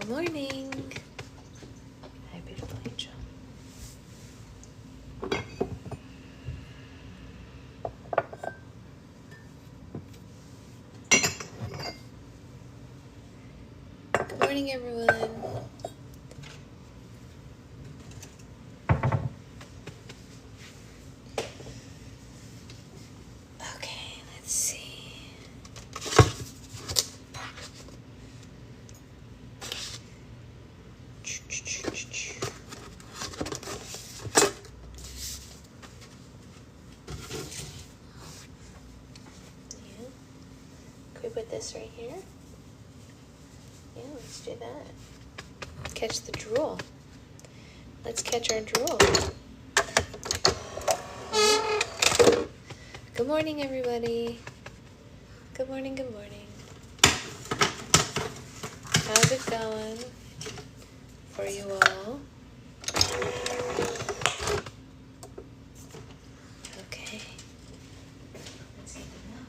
morning. Hi, beautiful angel. Good morning, everyone. Okay, let's see. Could we put this right here? Yeah, let's do that. Catch the drool. Let's catch our drool. Good morning, everybody. Good morning, good morning. How's it going for you all? Okay. Let's take a look.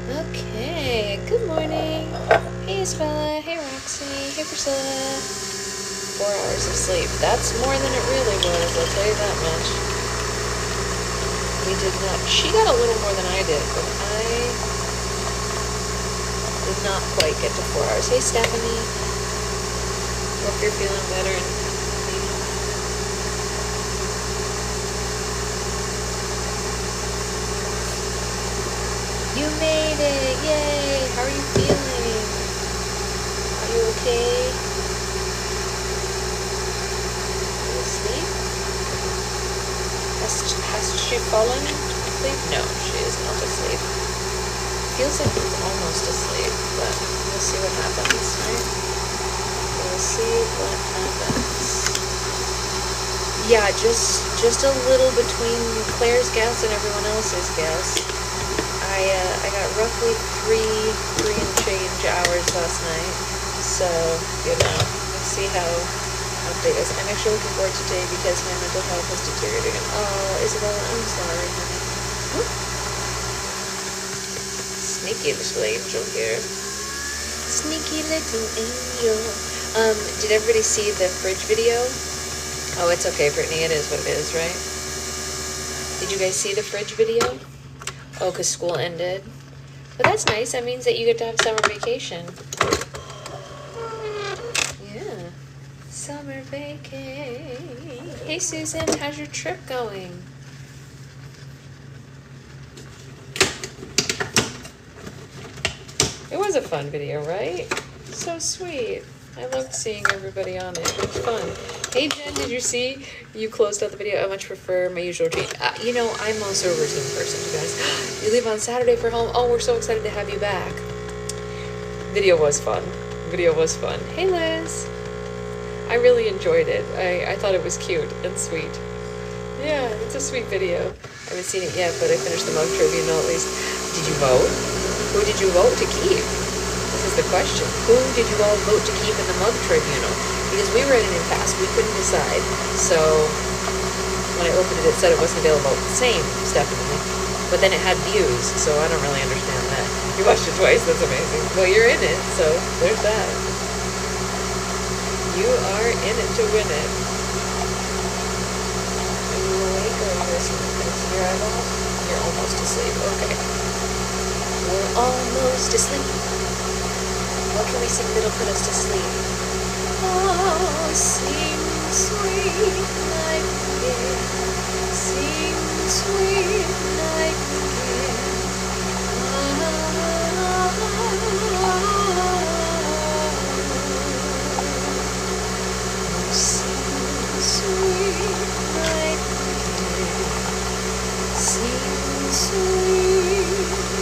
Okay, good morning. Hey Isabella, hey Roxy, hey Priscilla. 4 hours of sleep. That's more than it really was, I'll tell you that much. We did not, she got a little more than I did, but I did not quite get to 4 hours. Hey Stephanie, hope you're feeling better and you made it! Yay! How are you feeling? Are you okay? Are you asleep? Has she fallen asleep? No, she is not asleep. Feels like she's almost asleep, but we'll see what happens, right? We'll see what happens. Yeah, just a little between Claire's guess and everyone else's guess. I got roughly three and change hours last night, so, you know, let's see how big it is. I'm actually looking forward to today because my mental health has deteriorated. Oh, Isabella, I'm sorry, honey. Whoop. Sneaky little angel here. Sneaky little angel. Did everybody see the fridge video? Oh, it's okay, Brittany, it is what it is, right? Did you guys see the fridge video? Oh, because school ended. But that's nice. That means that you get to have summer vacation. Yeah. Summer vacation. Hey, Susan. How's your trip going? It was a fun video, right? So sweet. I loved seeing everybody on it. It was fun. Hey, Jen, did you see? You closed out the video. I much prefer my usual routine. You know, I'm also a routine person, you guys. You leave on Saturday for home. Oh, we're so excited to have you back. Video was fun. Video was fun. Hey, Liz. I really enjoyed it. I thought it was cute and sweet. Yeah, it's a sweet video. I haven't seen it yet, but I finished the mug tribunal at least. Did you vote? Who did you vote to keep? This is the question. Who did you all vote to keep in the mug tribunal? Because we were at an impasse. We couldn't decide. So when I opened it, it said it wasn't available. Same, definitely. But then it had views, so I don't really understand that. You watched it twice. That's amazing. Well, you're in it, so there's that. You are in it to win it. Are you awake or are you asleep? Can I see your eyeballs? You're almost asleep. Okay. We're almost asleep. What can we sing that'll put us to sleep? Oh, sing sweet nightingale, sing sweet nightingale. Oh, sing sweet nightingale, sing sweet nightingale.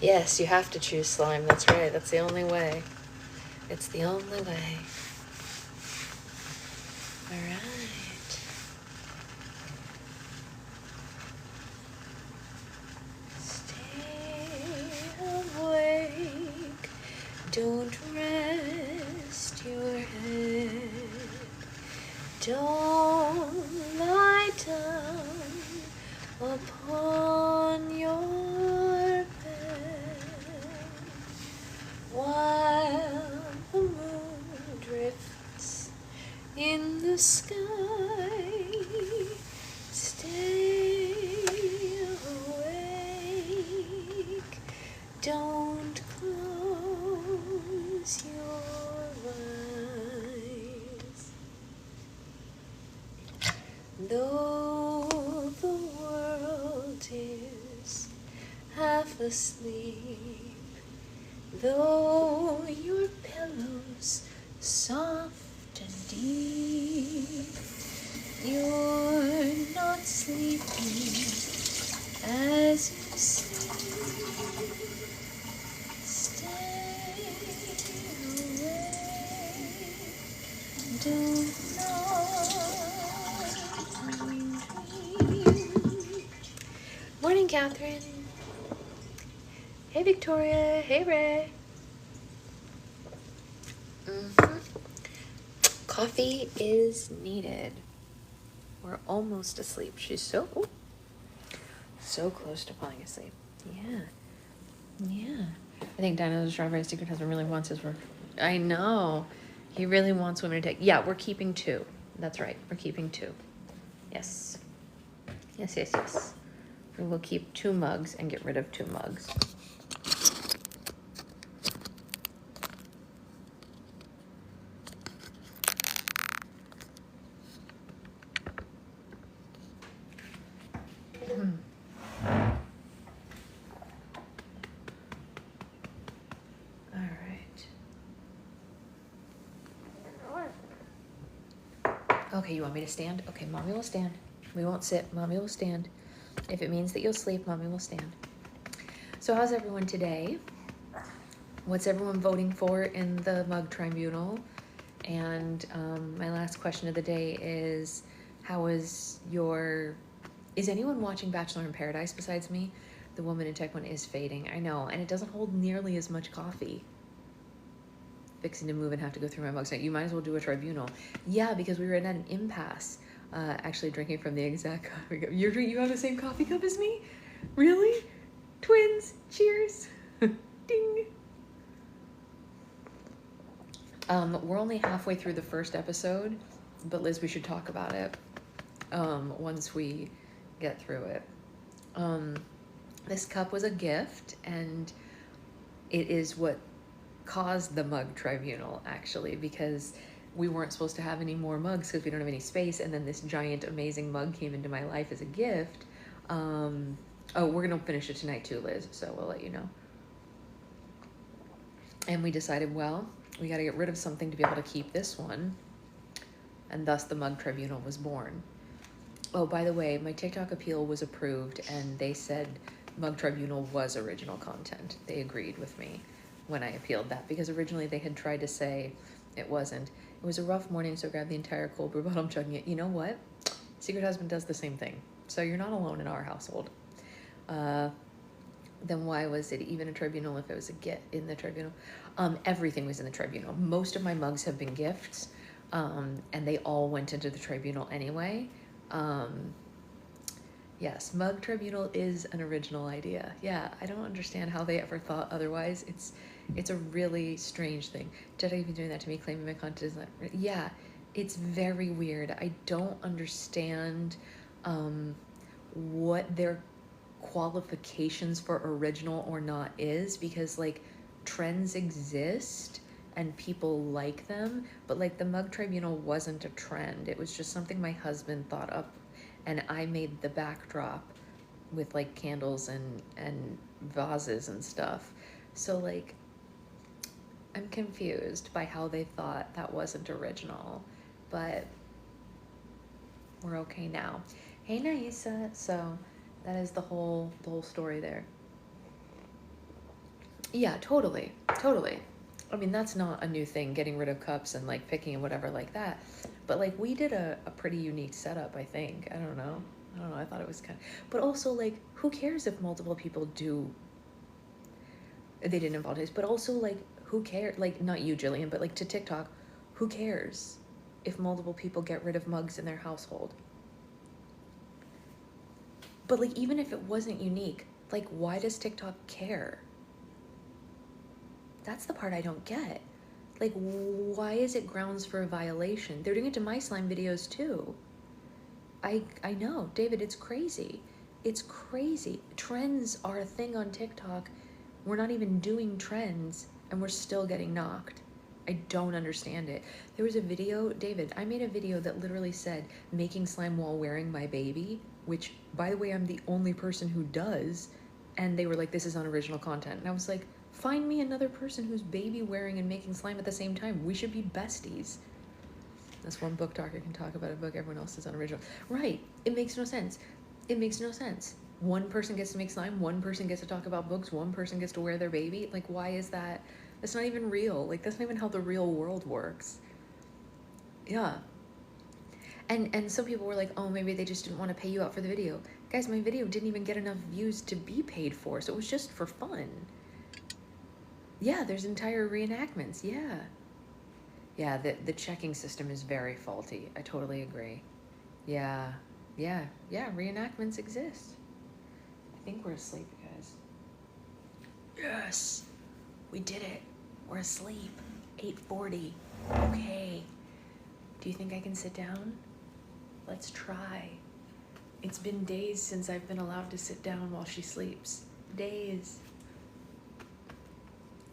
Yes, you have to choose slime. That's right. That's the only way. It's the only way. All right. Stay awake. Don't rest your head. Don't lie down upon your bed while the moon drifts in the sky. Stay awake. Don't close your eyes. Though the world is half asleep, though your pillow's soft and deep, you're not sleeping as you sleep. Stay awake. Don't dream. Morning, Catherine. Hey, Victoria. Hey, Ray. Coffee is needed. We're almost asleep. She's so close to falling asleep. Yeah. I think Dino's Strawberry Secret Husband really wants his work. I know. He really wants women to take. Yeah, we're keeping 2. That's right. We're keeping 2. Yes. Yes. We will keep 2 mugs and get rid of 2 mugs. Okay, you want me to stand? Okay, Mommy will stand. We won't sit. Mommy will stand. If it means that you'll sleep, Mommy will stand. So how's everyone today? What's everyone voting for in the mug tribunal? And my last question of the day is, is anyone watching Bachelor in Paradise besides me? The Woman in Tech one is fading. I know, and it doesn't hold nearly as much coffee. Fixing to move and have to go through my mugs. You might as well do a tribunal. Yeah, because we were at an impasse, actually drinking from the exact coffee cup. You have the same coffee cup as me? Really? Twins, cheers. Ding. We're only halfway through the first episode, but Liz, we should talk about it once we get through it. This cup was a gift, and it is what caused the mug tribunal, actually, because we weren't supposed to have any more mugs because we don't have any space, and then this giant amazing mug came into my life as a gift. We're gonna finish it tonight too, Liz, so we'll let you know. And we decided, well, we got to get rid of something to be able to keep this one, and thus the mug tribunal was born. Oh, by the way, my TikTok appeal was approved, and they said mug tribunal was original content. They agreed with me when I appealed that, because originally they had tried to say it wasn't. It was a rough morning, so grab the entire cold brew bottle, I'm chugging it. You know what? Secret Husband does the same thing, so you're not alone in our household. Then why was it even a tribunal if it was a gift in the tribunal? Everything was in the tribunal. Most of my mugs have been gifts, and they all went into the tribunal anyway. Yes, mug tribunal is an original idea. Yeah, I don't understand how they ever thought otherwise. It's a really strange thing. Jedi even doing that to me, claiming my content is not. Yeah, it's very weird. I don't understand what their qualifications for original or not is, because like trends exist and people like them, but like the mug tribunal wasn't a trend. It was just something my husband thought up, and I made the backdrop with like candles and vases and stuff. So like I'm confused by how they thought that wasn't original, but we're okay now. Hey Naisa. So that is the whole story there. Yeah, totally, totally. I mean, that's not a new thing, getting rid of cups and like picking and whatever like that. But like we did a pretty unique setup, I think. I don't know. I don't know. I thought it was kind of, but also like, who cares if multiple people do, they didn't involve his, but also like, who cares? Like, not you, Jillian, but like to TikTok, who cares if multiple people get rid of mugs in their household? But like, even if it wasn't unique, like, why does TikTok care? That's the part I don't get. Like, why is it grounds for a violation? They're doing it to my slime videos too. I know, David, it's crazy. It's crazy. Trends are a thing on TikTok. We're not even doing trends and we're still getting knocked. I don't understand it. There was a video, David, I made a video that literally said making slime while wearing my baby, which by the way, I'm the only person who does. And they were like, this is unoriginal content. And I was like, find me another person who's baby wearing and making slime at the same time. We should be besties. That's one book talker can talk about a book everyone else is unoriginal. Right. It makes no sense. It makes no sense. One person gets to make slime, one person gets to talk about books, one person gets to wear their baby. Like, why is that? That's not even real. Like, that's not even how the real world works. Yeah. And some people were like, oh, maybe they just didn't want to pay you out for the video. Guys, my video didn't even get enough views to be paid for, so it was just for fun. Yeah, there's entire reenactments. Yeah. Yeah, the checking system is very faulty. I totally agree. Yeah, yeah, reenactments exist. I think we're asleep, you guys. Yes, we did it. We're asleep. 8:40. Okay. Do you think I can sit down? Let's try. It's been days since I've been allowed to sit down while she sleeps. Days.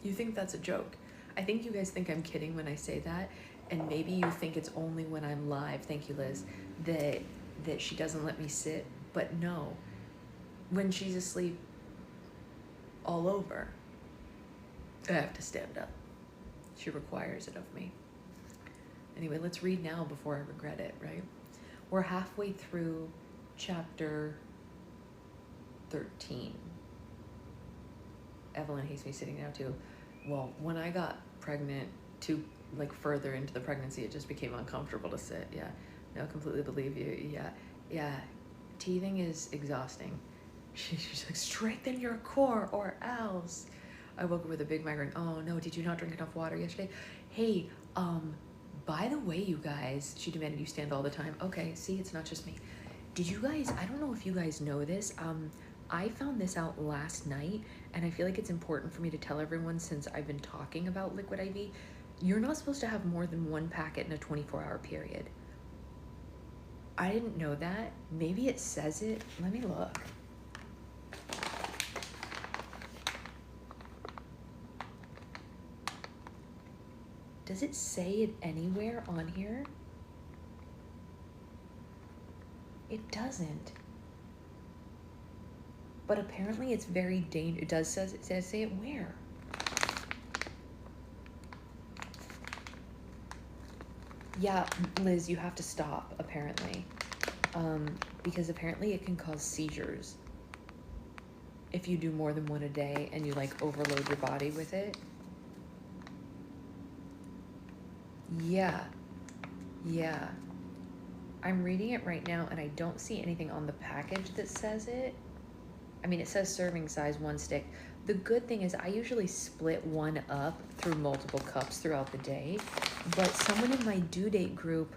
You think that's a joke. I think you guys think I'm kidding when I say that, and maybe you think it's only when I'm live, thank you, Liz, that she doesn't let me sit, but no. When she's asleep all over, I have to stand up. She requires it of me. Anyway, let's read now before I regret it, right? We're halfway through chapter 13. Evelyn hates me sitting now too. Well, when I got pregnant, too like further into the pregnancy, it just became uncomfortable to sit. Yeah, no, completely believe you. Yeah, teething is exhausting. She's like, strengthen your core or else. I woke up with a big migraine. Oh no, did you not drink enough water yesterday? Hey, by the way, you guys, she demanded you stand all the time. Okay, see, it's not just me. Did you guys, I don't know if you guys know this, I found this out last night, and I feel like it's important for me to tell everyone since I've been talking about Liquid IV. You're not supposed to have more than one packet in a 24-hour period. I didn't know that. Maybe it says it. Let me look. Does it say it anywhere on here? It doesn't. But apparently it's very dangerous. It does say it where? Yeah, Liz, you have to stop, apparently. Because apparently it can cause seizures if you do more than one a day and you like overload your body with it. Yeah. I'm reading it right now and I don't see anything on the package that says it. I mean, it says serving size, 1 stick. The good thing is I usually split one up through multiple cups throughout the day, but someone in my due date group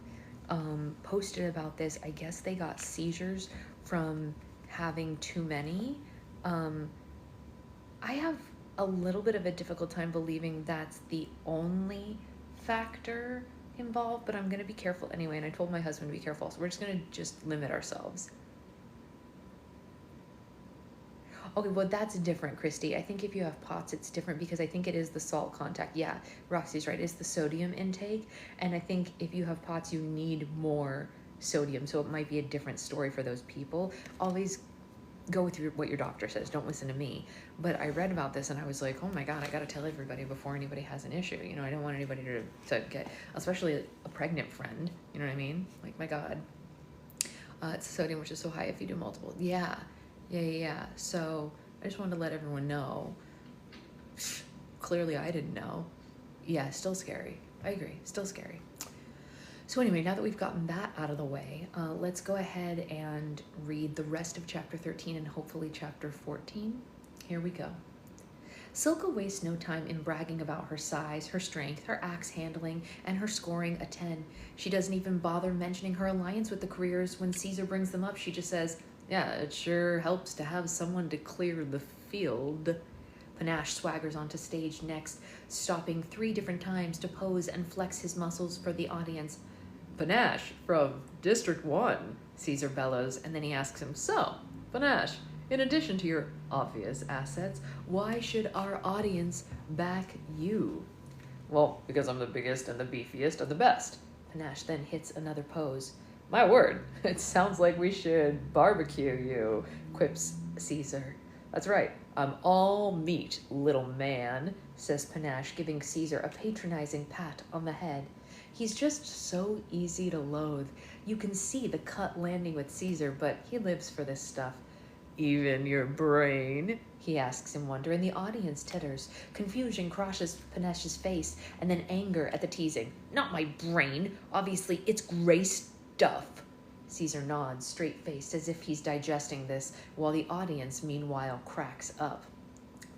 posted about this. I guess they got seizures from having too many. I have a little bit of a difficult time believing that's the only factor involved, but I'm gonna be careful anyway, and I told my husband to be careful, so we're just gonna limit ourselves. Okay, well, that's different, Christy. I think if you have POTS, it's different because I think it is the salt contact. Yeah, Roxy's right. It's the sodium intake. And I think if you have POTS, you need more sodium. So it might be a different story for those people. Always go with what your doctor says. Don't listen to me. But I read about this and I was like, oh my God, I got to tell everybody before anybody has an issue. You know, I don't want anybody to get, especially a pregnant friend. You know what I mean? Like, my God. It's sodium, which is so high if you do multiple. Yeah. So I just wanted to let everyone know. Clearly I didn't know. Yeah, still scary. I agree, still scary. So anyway, now that we've gotten that out of the way, let's go ahead and read the rest of chapter 13 and hopefully chapter 14. Here we go. Silka wastes no time in bragging about her size, her strength, her axe handling, and her scoring a 10. She doesn't even bother mentioning her alliance with the careers. When Caesar brings them up, she just says, yeah, it sure helps to have someone to clear the field. Panache swaggers onto stage next, stopping 3 different times to pose and flex his muscles for the audience. Panache, from District 1, Caesar bellows, and then he asks him, so, Panache, in addition to your obvious assets, why should our audience back you? Well, because I'm the biggest and the beefiest and the best. Panache then hits another pose. My word, it sounds like we should barbecue you, quips Caesar. That's right, I'm all meat, little man, says Panache, giving Caesar a patronizing pat on the head. He's just so easy to loathe. You can see the cut landing with Caesar, but he lives for this stuff. Even your brain? He asks in wonder, and the audience titters. Confusion crosses Panache's face, and then anger at the teasing. Not my brain. Obviously, it's gray stuff. Caesar nods, straight-faced, as if he's digesting this, while the audience, meanwhile, cracks up.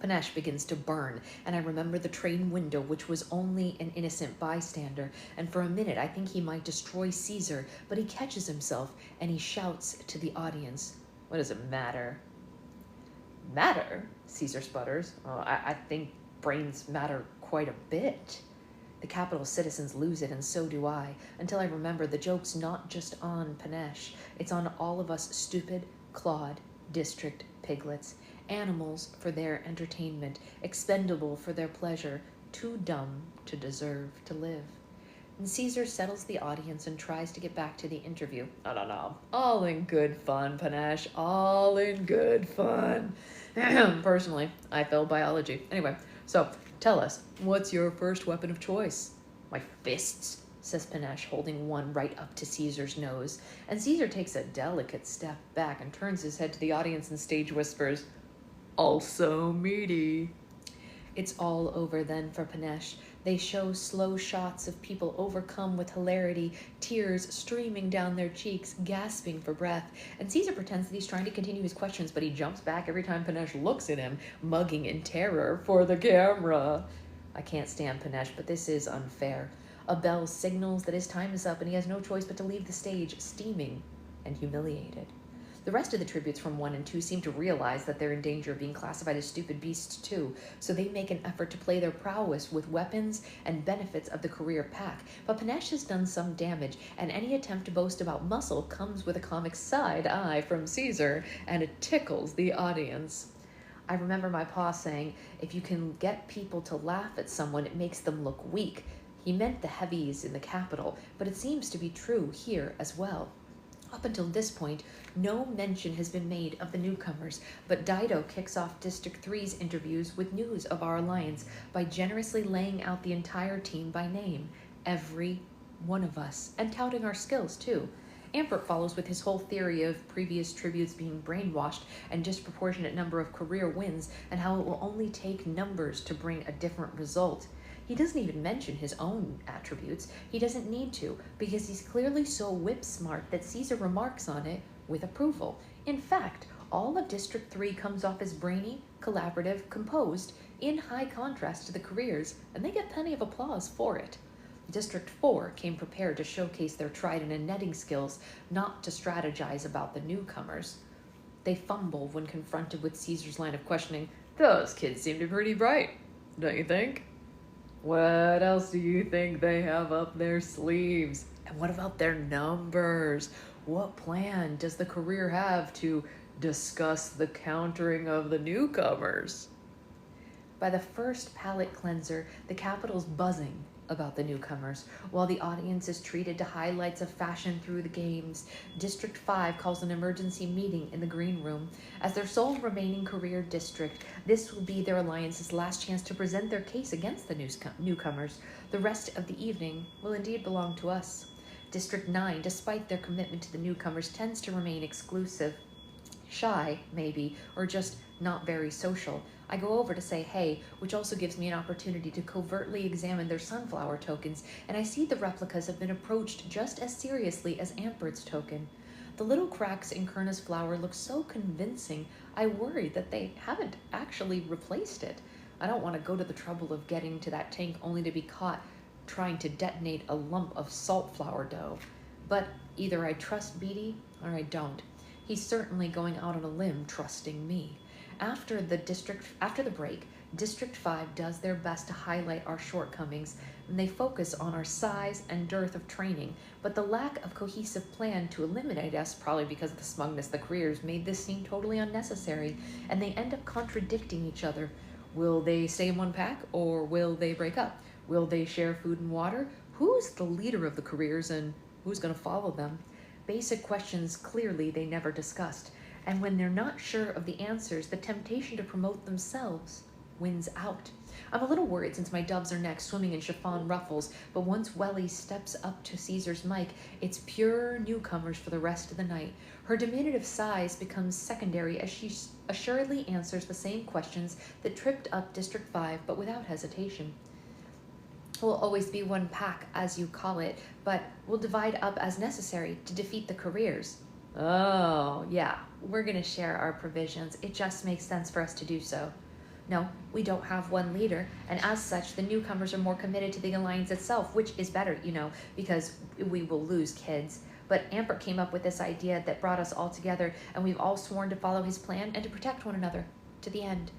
Panache begins to burn, and I remember the train window, which was only an innocent bystander, and for a minute I think he might destroy Caesar, but he catches himself, and he shouts to the audience. What does it matter? Matter? Caesar sputters. Oh, I think brains matter quite a bit. The capital citizens lose it, and so do I, until I remember the joke's not just on Panache. It's on all of us stupid, clawed, district piglets. Animals for their entertainment, expendable for their pleasure, too dumb to deserve to live. And Caesar settles the audience and tries to get back to the interview. No. All in good fun, Panache. All in good fun. Personally, I failed biology. Anyway, so tell us, what's your first weapon of choice? My fists, says Panache, holding one right up to Caesar's nose. And Caesar takes a delicate step back and turns his head to the audience and stage whispers, also meaty. It's all over then for Panache. They show slow shots of people overcome with hilarity, tears streaming down their cheeks, gasping for breath. And Caesar pretends that he's trying to continue his questions, but he jumps back every time Panache looks at him, mugging in terror for the camera. I can't stand Panache, but this is unfair. A bell signals that his time is up, and he has no choice but to leave the stage, steaming and humiliated. The rest of the tributes from 1 and 2 seem to realize that they're in danger of being classified as stupid beasts too, so they make an effort to play their prowess with weapons and benefits of the career pack. But Panache has done some damage, and any attempt to boast about muscle comes with a comic side eye from Caesar, and it tickles the audience. I remember my pa saying, if you can get people to laugh at someone, it makes them look weak. He meant the heavies in the capital, but it seems to be true here as well. Up until this point, no mention has been made of the newcomers, but Dido kicks off District 3's interviews with news of our alliance by generously laying out the entire team by name, every one of us, and touting our skills too. Ampert follows with his whole theory of previous tributes being brainwashed and disproportionate number of career wins, and how it will only take numbers to bring a different result. He doesn't even mention his own attributes. He doesn't need to, because he's clearly so whip-smart that Caesar remarks on it with approval. In fact, all of District 3 comes off as brainy, collaborative, composed, in high contrast to the careers, and they get plenty of applause for it. District 4 came prepared to showcase their trident and netting skills, not to strategize about the newcomers. They fumble when confronted with Caesar's line of questioning. Those kids seem to be pretty bright, don't you think? What else do you think they have up their sleeves? And what about their numbers? What plan does the career have to discuss the countering of the newcomers? By the first palate cleanser, the capital's buzzing about the newcomers, while the audience is treated to highlights of fashion through the games. District 5 calls an emergency meeting in the green room. As their sole remaining career district, this will be their alliance's last chance to present their case against the newcomers. The rest of the evening will indeed belong to us. District 9, despite their commitment to the newcomers, tends to remain exclusive. Shy, maybe, or just not very social. I go over to say hey, which also gives me an opportunity to covertly examine their sunflower tokens, and I see the replicas have been approached just as seriously as Ampert's token. The little cracks in Kerna's flower look so convincing, I worry that they haven't actually replaced it. I don't want to go to the trouble of getting to that tank only to be caught trying to detonate a lump of salt flower dough. But either I trust Beatty or I don't. He's certainly going out on a limb trusting me. After the break, District 5 does their best to highlight our shortcomings, and they focus on our size and dearth of training, but the lack of cohesive plan to eliminate us, probably because of the smugness of the careers, made this seem totally unnecessary, and they end up contradicting each other. Will they stay in one pack, or will they break up? Will they share food and water? Who's the leader of the careers, and who's going to follow them? Basic questions clearly they never discussed, and when they're not sure of the answers, the temptation to promote themselves wins out. I'm a little worried since my doves are next, swimming in chiffon ruffles, but once Welly steps up to Caesar's mic, it's pure newcomers for the rest of the night. Her diminutive size becomes secondary as she assuredly answers the same questions that tripped up District 5, but without hesitation. We'll always be one pack, as you call it, but we'll divide up as necessary to defeat the careers. Oh, yeah, we're gonna share our provisions. It just makes sense for us to do so. No, we don't have one leader, and as such, the newcomers are more committed to the alliance itself, which is better, because we will lose kids. But Ampert came up with this idea that brought us all together, and we've all sworn to follow his plan and to protect one another to the end.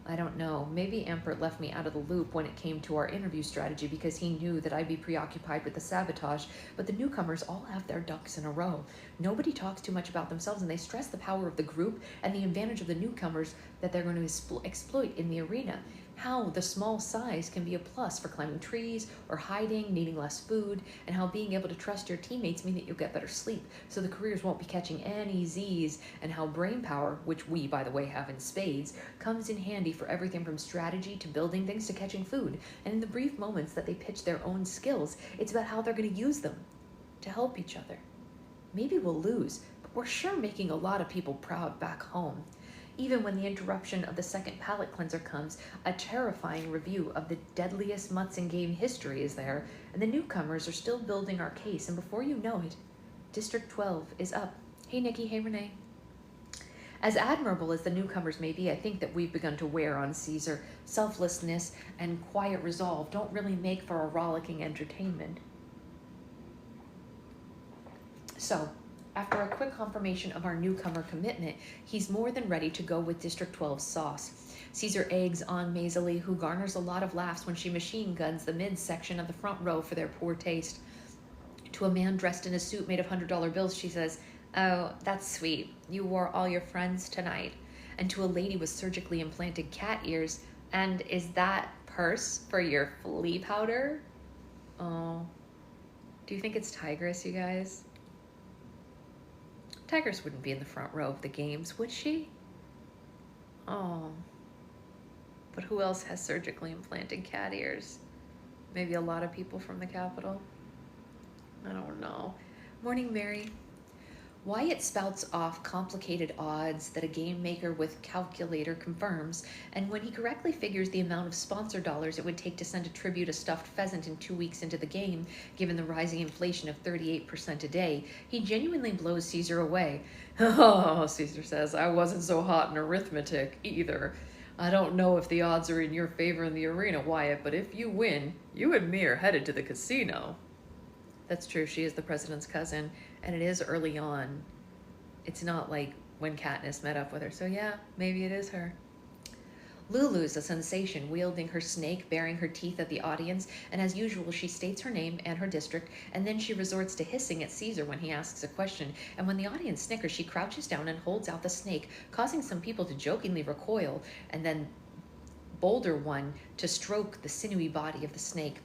I don't know, maybe Ampert left me out of the loop when it came to our interview strategy because he knew that I'd be preoccupied with the sabotage, but the newcomers all have their ducks in a row. Nobody talks too much about themselves, and they stress the power of the group and the advantage of the newcomers that they're going to exploit in the arena. How the small size can be a plus for climbing trees or hiding, needing less food, and how being able to trust your teammates mean that you'll get better sleep, so the careers won't be catching any Z's, and how brain power, which we, by the way, have in spades, comes in handy for everything from strategy to building things to catching food. And in the brief moments that they pitch their own skills, it's about how they're going to use them to help each other. Maybe we'll lose, but we're sure making a lot of people proud back home. Even when the interruption of the second palate cleanser comes, a terrifying review of the deadliest mutts in game history is there, and the newcomers are still building our case, and before you know it, District 12 is up. Hey Nikki, hey Renee. As admirable as the newcomers may be, I think that we've begun to wear on Caesar. Selflessness and quiet resolve don't really make for a rollicking entertainment. So, after a quick confirmation of our newcomer commitment, he's more than ready to go with District 12's sauce. Caesar eggs on Maisie, who garners a lot of laughs when she machine guns the mid-section of the front row for their poor taste. To a man dressed in a suit made of $100 bills, she says, "Oh, that's sweet. You wore all your friends tonight." And to a lady with surgically implanted cat ears, "And is that purse for your flea powder?" Oh, do you think it's Tigress, you guys? Tigress wouldn't be in the front row of the games, would she? Oh. But who else has surgically implanted cat ears? Maybe a lot of people from the Capitol? I don't know. Morning, Mary. Wyatt spouts off complicated odds that a game maker with calculator confirms, and when he correctly figures the amount of sponsor dollars it would take to send a tribute a stuffed pheasant in 2 weeks into the game, given the rising inflation of 38% a day, he genuinely blows Caesar away. "Oh," Caesar says, "I wasn't so hot in arithmetic either. I don't know if the odds are in your favor in the arena, Wyatt, but if you win, you and me are headed to the casino." That's true, she is the president's cousin, and it is early on. It's not like when Katniss met up with her, so yeah, maybe it is her. Lulu's a sensation, wielding her snake, baring her teeth at the audience, and as usual, she states her name and her district, and then she resorts to hissing at Caesar when he asks a question, and when the audience snickers, she crouches down and holds out the snake, causing some people to jokingly recoil, and then bolder one to stroke the sinewy body of the snake.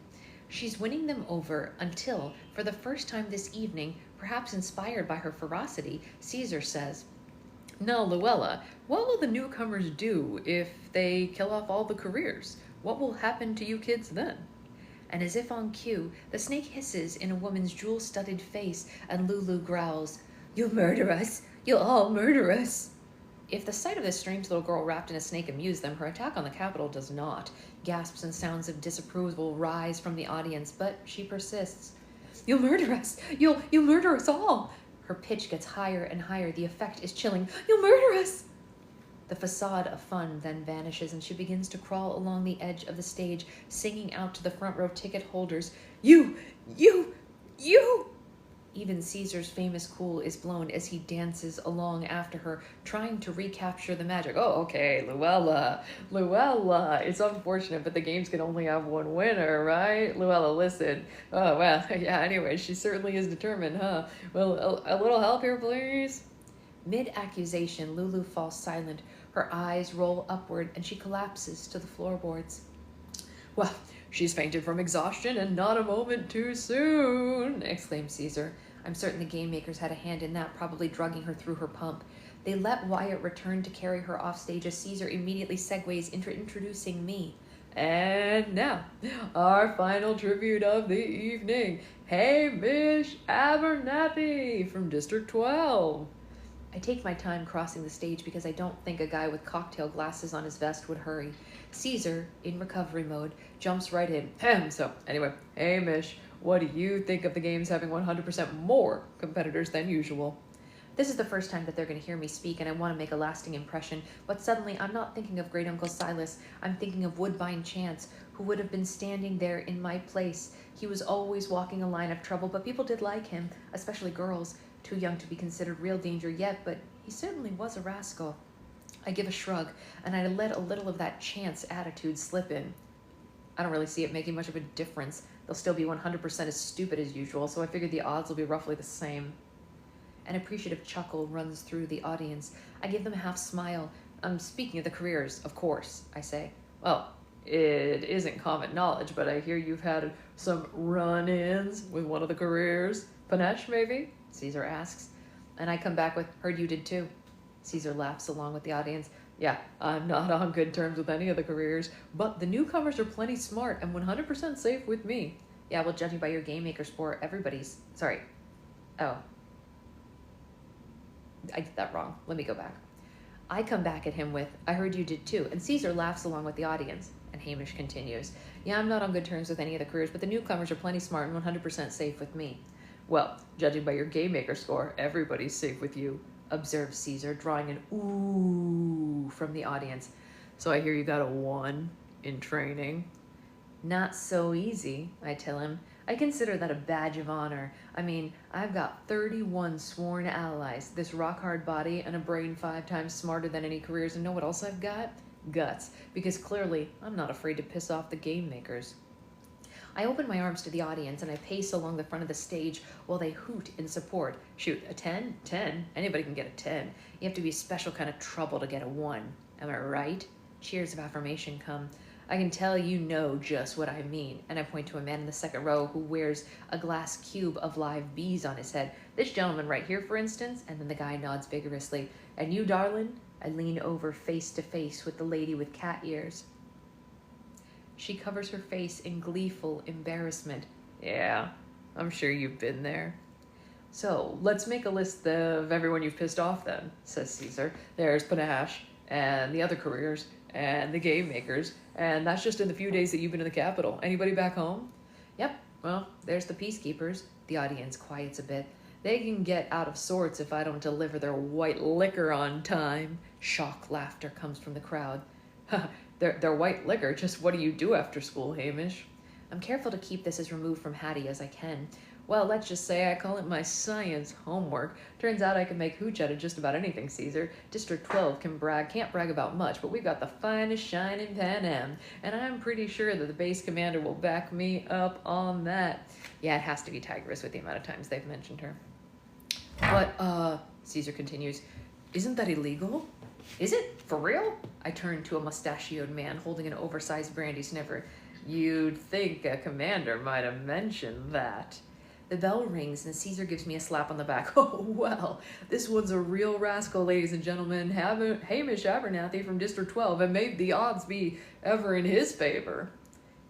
She's winning them over until, for the first time this evening, perhaps inspired by her ferocity, Caesar says, "Now, Luella, what will the newcomers do if they kill off all the careers? What will happen to you kids then?" And as if on cue, the snake hisses in a woman's jewel-studded face, and Lulu growls, "You'll murder us. You'll all murder us." If the sight of this strange little girl wrapped in a snake amused them, her attack on the Capitol does not. Gasps and sounds of disapproval rise from the audience, but she persists. You'll murder us! You'll murder us all! Her pitch gets higher and higher. The effect is chilling. You'll murder us! The facade of fun then vanishes, and she begins to crawl along the edge of the stage, singing out to the front row ticket holders, You! Even Caesar's famous cool is blown as he dances along after her, trying to recapture the magic. Oh, okay, Luella. It's unfortunate, but the games can only have one winner, right? Luella, listen. Oh, well, yeah, anyway, she certainly is determined, huh? Well, a little help here, please? Mid-accusation, Lulu falls silent. Her eyes roll upward, and she collapses to the floorboards. Well, she's fainted from exhaustion, and not a moment too soon, exclaimed Caesar. I'm certain the game makers had a hand in that, probably drugging her through her pump. They let Wyatt return to carry her off stage as Caesar immediately segues into introducing me. And now, our final tribute of the evening, Hamish Abernathy from District 12. I take my time crossing the stage because I don't think a guy with cocktail glasses on his vest would hurry. Caesar, in recovery mode, jumps right in. So, anyway, Hamish, what do you think of the games having 100% more competitors than usual? This is the first time that they're going to hear me speak, and I want to make a lasting impression, but suddenly I'm not thinking of Great Uncle Silas. I'm thinking of Woodbine Chance, who would have been standing there in my place. He was always walking a line of trouble, but people did like him, especially girls. Too young to be considered real danger yet, but he certainly was a rascal. I give a shrug, and I let a little of that Chance attitude slip in. I don't really see it making much of a difference. They'll still be 100% as stupid as usual, so I figured the odds will be roughly the same. An appreciative chuckle runs through the audience. I give them a half smile. Speaking of the careers, of course, I say. Well, it isn't common knowledge, but I hear you've had some run-ins with one of the careers. Panache, maybe? Caesar asks. And I come back with, heard you did too. Caesar laughs along with the audience. Yeah, I'm not on good terms with any of the careers, but the newcomers are plenty smart and 100% safe with me. Yeah, well, judging by your game maker score, everybody's... Sorry. Oh. I did that wrong. Let me go back. I come back at him with, I heard you did too, and Caesar laughs along with the audience. And Hamish continues, yeah, I'm not on good terms with any of the careers, but the newcomers are plenty smart and 100% safe with me. Well, judging by your game maker score, everybody's safe with you, observes Caesar, drawing an ooh from the audience. So I hear you got a 1 in training. Not so easy, I tell him. I consider that a badge of honor. I mean, I've got 31 sworn allies, this rock-hard body, and a brain 5 times smarter than any careers, and know what else I've got? Guts, because clearly I'm not afraid to piss off the game makers. I open my arms to the audience and I pace along the front of the stage while they hoot in support. Shoot, a 10? 10? Anybody can get a 10. You have to be a special kind of trouble to get a 1. Am I right? Cheers of affirmation come. I can tell you know just what I mean. And I point to a man in the second row who wears a glass cube of live bees on his head. This gentleman right here, for instance. And then the guy nods vigorously. And you, darling? I lean over face to face with the lady with cat ears. She covers her face in gleeful embarrassment. Yeah, I'm sure you've been there. So, let's make a list of everyone you've pissed off then, says Caesar. There's Panache, and the other careers, and the game makers, and that's just in the few days that you've been in the Capitol. Anybody back home? Yep, well, there's the peacekeepers. The audience quiets a bit. They can get out of sorts if I don't deliver their white liquor on time. Shock laughter comes from the crowd. Their white liquor, just what do you do after school, Hamish? I'm careful to keep this as removed from Hattie as I can. Well, let's just say I call it my science homework. Turns out I can make hooch out of just about anything, Caesar. District 12 can't brag about much, but we've got the finest shine in Pan Am, and I'm pretty sure that the base commander will back me up on that. Yeah, it has to be Tigress with the amount of times they've mentioned her. But, Caesar continues, isn't that illegal? Is it? For real? I turn to a mustachioed man holding an oversized brandy sniffer. You'd think a commander might have mentioned that. The bell rings and Caesar gives me a slap on the back. Oh, well, this one's a real rascal, ladies and gentlemen. Hamish Abernathy from District 12, and may the odds be ever in his favor.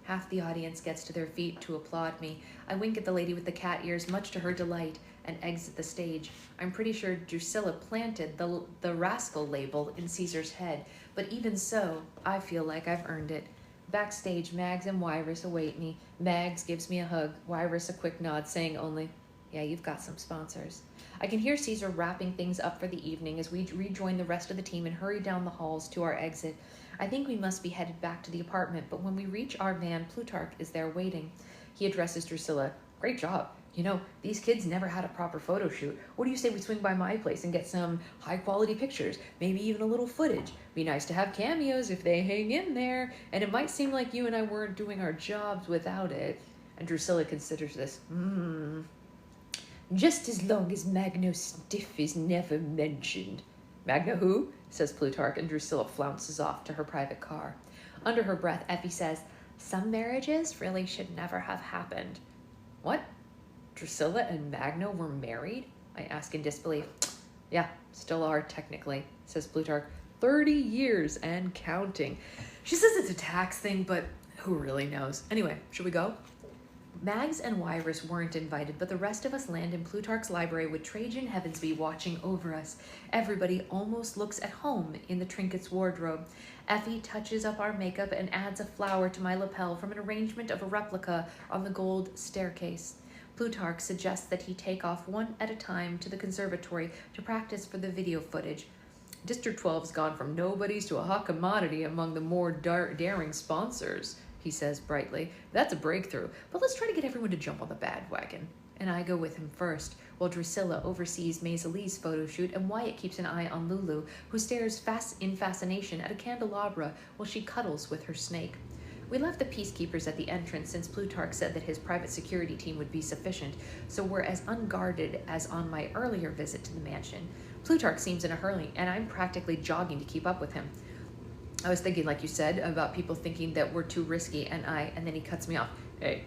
Half the audience gets to their feet to applaud me. I wink at the lady with the cat ears, much to her delight. and exit the stage. I'm pretty sure Drusilla planted the rascal label in Caesar's head, but even so, I feel like I've earned it. Backstage, Mags and Wyrus await me. Mags gives me a hug, Wyrus a quick nod, saying only, yeah, you've got some sponsors. I can hear Caesar wrapping things up for the evening as we rejoin the rest of the team and hurry down the halls to our exit. I think we must be headed back to the apartment, but when we reach our van, Plutarch is there waiting. He addresses Drusilla. Great job. You know, these kids never had a proper photo shoot. What do you say we swing by my place and get some high-quality pictures, maybe even a little footage? Be nice to have cameos if they hang in there, and it might seem like you and I weren't doing our jobs without it. And Drusilla considers this. Just as long as Magno Stiff is never mentioned. Magna who? Says Plutarch, and Drusilla flounces off to her private car. Under her breath, Effie says, some marriages really should never have happened. What? Drusilla and Magno were married? I ask in disbelief. Yeah, still are, technically, says Plutarch. 30 years and counting. She says it's a tax thing, but who really knows? Anyway, should we go? Mags and Wyrus weren't invited, but the rest of us land in Plutarch's library with Trajan Heavensby watching over us. Everybody almost looks at home in the trinkets wardrobe. Effie touches up our makeup and adds a flower to my lapel from an arrangement of a replica on the gold staircase. Plutarch suggests that he take off one at a time to the conservatory to practice for the video footage. District 12's gone from nobodies to a hot commodity among the more daring sponsors, he says brightly. That's a breakthrough, but let's try to get everyone to jump on the bandwagon. And I go with him first, while Drusilla oversees Maiseli's photo shoot and Wyatt keeps an eye on Lulu, who stares in fascination at a candelabra while she cuddles with her snake. We left the peacekeepers at the entrance since Plutarch said that his private security team would be sufficient, so we're as unguarded as on my earlier visit to the mansion. Plutarch seems in a hurry, and I'm practically jogging to keep up with him. I was thinking, like you said, about people thinking that we're too risky, and then he cuts me off. Hey,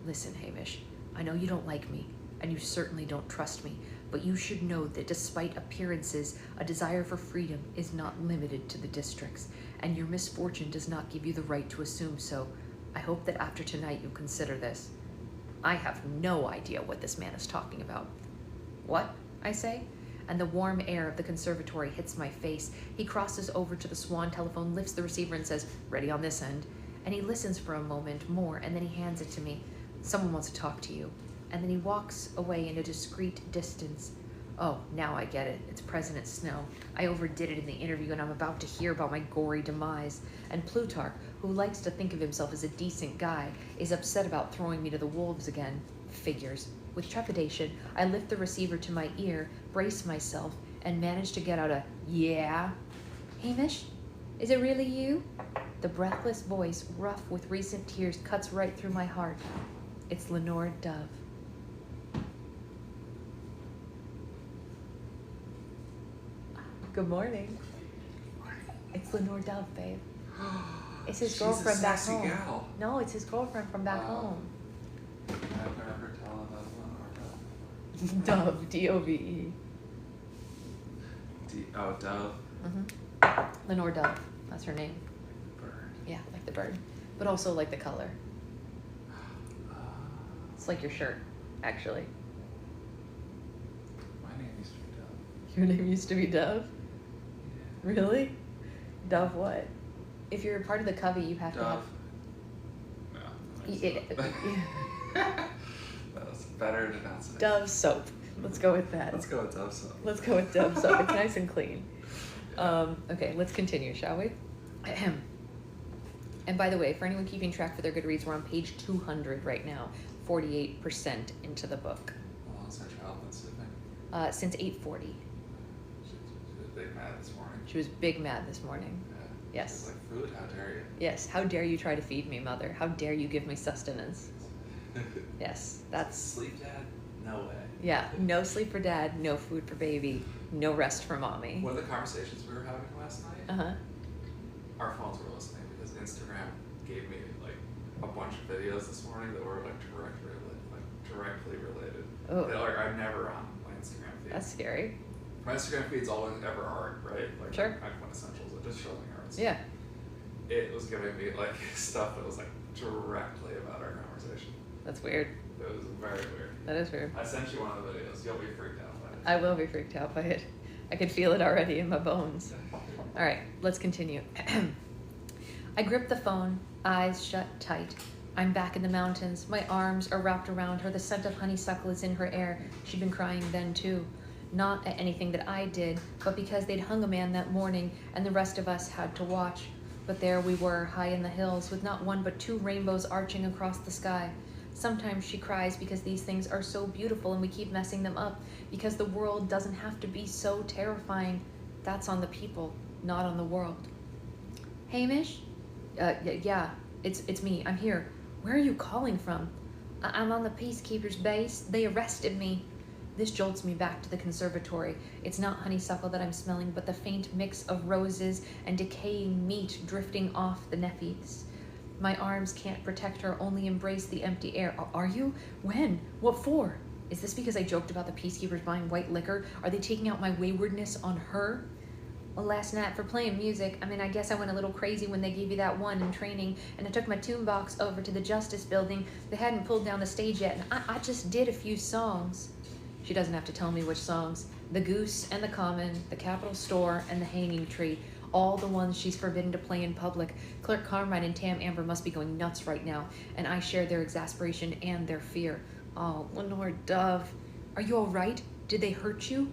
listen, Hamish, I know you don't like me, and you certainly don't trust me, but you should know that despite appearances, a desire for freedom is not limited to the districts, and your misfortune does not give you the right to assume so. I hope that after tonight you'll consider this. I have no idea what this man is talking about. What? I say. And the warm air of the conservatory hits my face. He crosses over to the Swan telephone, lifts the receiver and says, ready on this end. And he listens for a moment more, and then he hands it to me. Someone wants to talk to you. And then he walks away in a discreet distance. Oh, now I get it. It's President Snow. I overdid it in the interview, and I'm about to hear about my gory demise. And Plutarch, who likes to think of himself as a decent guy, is upset about throwing me to the wolves again. Figures. With trepidation, I lift the receiver to my ear, brace myself, and manage to get out a, yeah? Hamish, is it really you? The breathless voice, rough with recent tears, cuts right through my heart. It's Lenore Dove. Good morning. It's Lenore Dove, babe. It's his girlfriend back home. Gal. No, it's his girlfriend from back home. I've never told about Dove, D-O-V-E. Dove. Lenore Dove, that's her name. Bird. Yeah, like the bird, but also like the color. It's like your shirt, actually. My name used to be Dove. Your name used to be Dove? Yeah. Really? Dove what? If you're a part of the Covey, you have Dove. to have... No. That was better to not say. Dove soap. Let's go with that. Let's go with Dove soap. Let's go with Dove soap. It's nice and clean. Okay, let's continue, shall we? Ahem. And by the way, for anyone keeping track for their Goodreads, we're on page 200 right now, 48% into the book. How long has our child been sleeping? Since 8:40. She was big mad this morning. She was big mad this morning. Yeah. Yes. She was like, food, how dare you? Yes, how dare you try to feed me, mother? How dare you give me sustenance? Yes, that's... Sleep, Dad? No way. Yeah, no sleep for dad, no food for baby, no rest for mommy. One of the conversations we were having last night, Uh-huh. our phones were listening because Instagram gave me like a bunch of videos this morning that were like directly related. Oh. That, like, I'm never on my Instagram feed. That's scary. My Instagram feed's all ever art, right? Like Sure. my essentials. It just shows me arts. Yeah. It was giving me like stuff that was like directly about our conversation. That's weird. It was very weird. That is weird. I sent you one of the videos. You'll be freaked out by it. I will be freaked out by it. I can feel it already in my bones. All right, let's continue. I grip the phone, eyes shut tight. I'm back in the mountains. My arms are wrapped around her. The scent of honeysuckle is in her air. She'd been crying then too. Not at anything that I did, but because they'd hung a man that morning and the rest of us had to watch. But there we were, high in the hills, with not one but two rainbows arching across the sky. Sometimes she cries because these things are so beautiful and we keep messing them up, because the world doesn't have to be so terrifying. That's on the people, not on the world. Hamish? Yeah, it's me. I'm here. Where are you calling from? I'm on the Peacekeepers base. They arrested me. This jolts me back to the conservatory. It's not honeysuckle that I'm smelling, but the faint mix of roses and decaying meat drifting off the nephews. My arms can't protect her, only embrace the empty air. Are you? When? What for? Is this because I joked about the Peacekeepers buying white liquor? Are they taking out my waywardness on her? Well, last night for playing music, I guess I went a little crazy when they gave you that one in training, and I took my tune box over to the Justice Building. They hadn't pulled down the stage yet, and I just did a few songs. She doesn't have to tell me which songs. The Goose and the Common, the Capitol Store, and the Hanging Tree. All the ones she's forbidden to play in public. Clerk Carmine and Tam Amber must be going nuts right now, and I share their exasperation and their fear. Oh, Lenore Dove. Are you all right? Did they hurt you?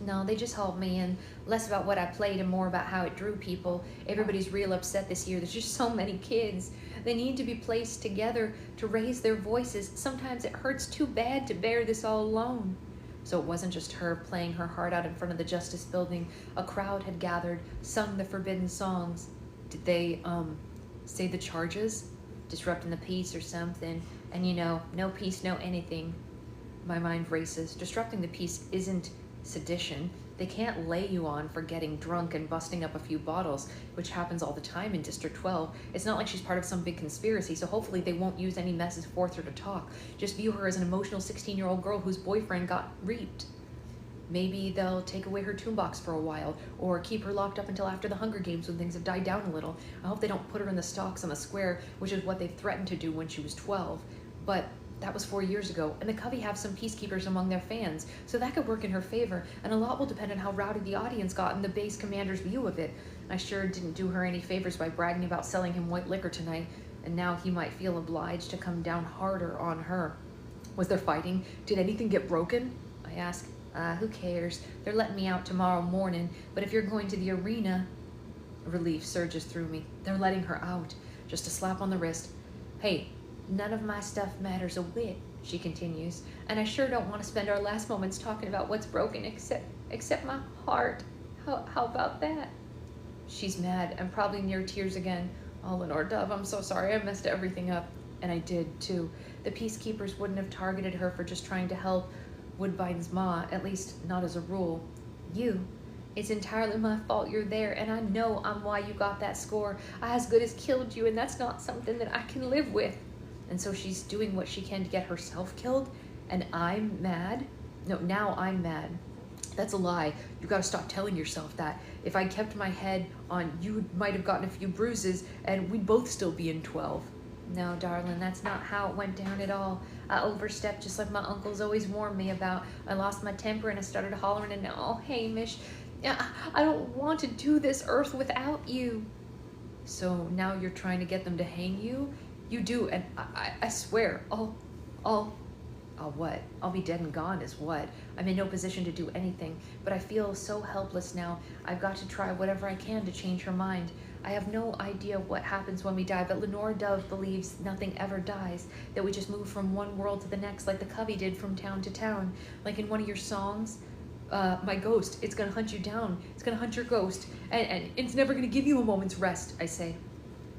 No, they just hauled me in. Less about what I played and more about how it drew people. Everybody's real upset this year. There's just so many kids. They need to be placed together to raise their voices. Sometimes it hurts too bad to bear this all alone. So it wasn't just her playing her heart out in front of the Justice Building. A crowd had gathered, sung the forbidden songs. Did they, say the charges? Disrupting the peace or something. And no peace, no anything. My mind races. Disrupting the peace isn't sedition. They can't lay you on for getting drunk and busting up a few bottles, which happens all the time in District 12. It's not like she's part of some big conspiracy, so hopefully they won't use any messes to force her to talk. Just view her as an emotional 16-year-old girl whose boyfriend got raped. Maybe they'll take away her tune box for a while, or keep her locked up until after the Hunger Games when things have died down a little. I hope they don't put her in the stocks on the square, which is what they threatened to do when she was 12. But that was 4 years ago, and the Covey have some peacekeepers among their fans, so that could work in her favor, and a lot will depend on how rowdy the audience got and the base commander's view of it. I sure didn't do her any favors by bragging about selling him white liquor tonight, and now he might feel obliged to come down harder on her. Was there fighting? Did anything get broken? I ask. Who cares? They're letting me out tomorrow morning, but if you're going to the arena... Relief surges through me. They're letting her out. Just a slap on the wrist. Hey, none of my stuff matters a whit, she continues, and I sure don't want to spend our last moments talking about what's broken except my heart. How about that? She's mad and probably near tears again. Oh, Lenore Dove, I'm so sorry. I messed everything up. And I did, too. The peacekeepers wouldn't have targeted her for just trying to help Woodbine's ma, at least not as a rule. It's entirely my fault you're there, and I know I'm why you got that score. I as good as killed you, and that's not something that I can live with. And so she's doing what she can to get herself killed, and I'm mad? No, now I'm mad. That's a lie. You gotta stop telling yourself that. If I kept my head on, you might have gotten a few bruises, and we'd both still be in 12. No, darling, that's not how it went down at all. I overstepped just like my uncles always warned me about. I lost my temper and I started hollering and, oh, Hamish, I don't want to do this earth without you. So now you're trying to get them to hang you? You do, and I swear, I'll what? I'll be dead and gone is what? I'm in no position to do anything, but I feel so helpless now. I've got to try whatever I can to change her mind. I have no idea what happens when we die, but Lenore Dove believes nothing ever dies, that we just move from one world to the next like the Covey did from town to town. Like in one of your songs, my ghost, it's gonna hunt you down. It's gonna hunt your ghost, and it's never gonna give you a moment's rest, I say.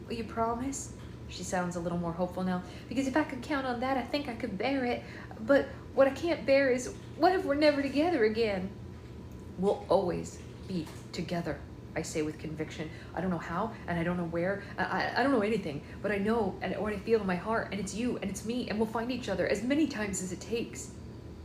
Will you promise? She sounds a little more hopeful now. Because if I could count on that, I think I could bear it. But what I can't bear is, what if we're never together again? We'll always be together, I say with conviction. I don't know how, and I don't know where. I don't know anything, but I know and what I feel in my heart, and it's you, and it's me, and we'll find each other as many times as it takes.